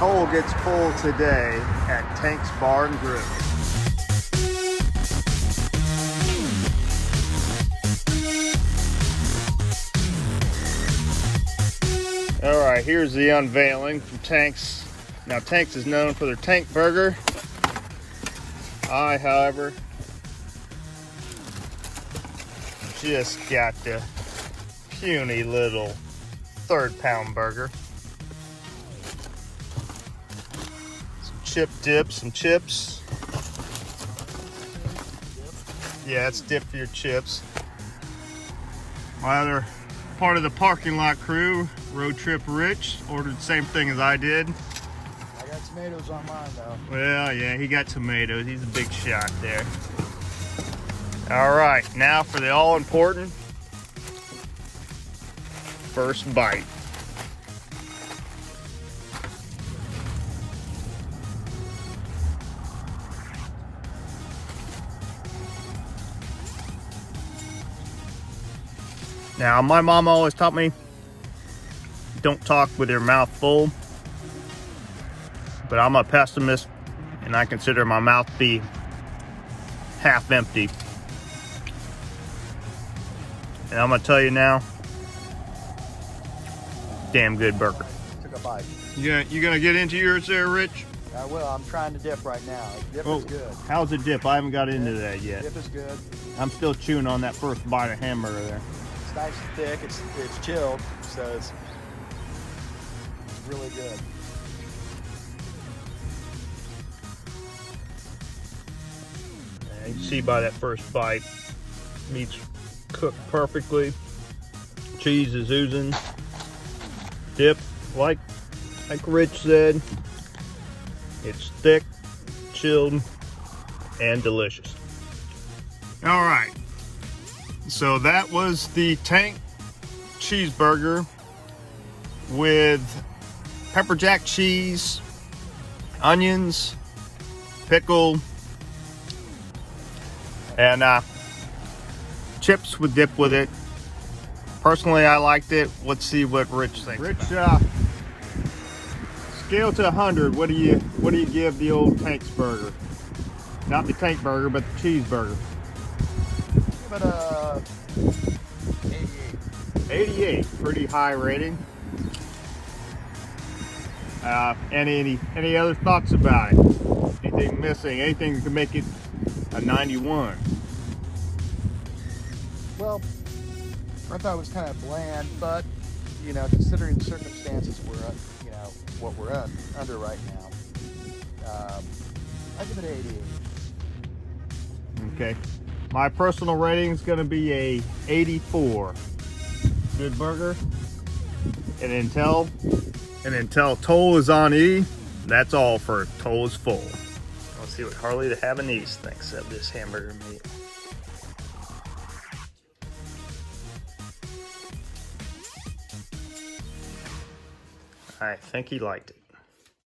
Tolle gets full today at Tank's Bar and Grill. All right, here's the unveiling from Tank's. Now, Tank's is known for their tank burger. I, however, just got the puny little 3rd-pound burger. Some chip dip, some chips. Yeah, it's dip for your chips. My other part of the parking lot crew, Road Trip Rich, ordered the same thing as I did. I got tomatoes on mine though. Well, yeah, he got tomatoes. He's a big shot there. All right, now for the all-important first bite. Now, my mom always taught me, don't talk with your mouth full. But I'm a pessimist, and I consider my mouth to be half empty. And I'm gonna tell you now, damn good burger. Took a bite. You gonna get into yours there, Rich? I will. I'm trying to dip right now. Dip is good. How's the dip? I haven't got into that yet. Dip is good. I'm still chewing on that first bite of hamburger there. It's nice and thick. It's chilled, so it's really good. You can see by that first bite, meat's cooked perfectly. Cheese is oozing. Dip, like Rich said, it's thick, chilled, and delicious. All right, so that was the Tank cheeseburger with pepper jack cheese, onions, pickle, and chips with dip with it. Personally, I liked it. Let's see what Rich thinks. Rich, scale to 100. What do you give the old Tank's burger? Not the Tank burger, but the cheeseburger. Give it a 88. 88. Pretty high rating. Any other thoughts about it? Anything missing? Anything that could make it a 91? Well, I thought it was kind of bland, but you know, considering the circumstances what we're under right now, I give it an 88. Okay, my personal rating is going to be a 84. Good burger, and until Tolle is on E, that's all for Tolle is full. Let's see what Harley the Habanese thinks of this hamburger meat. I think he liked it.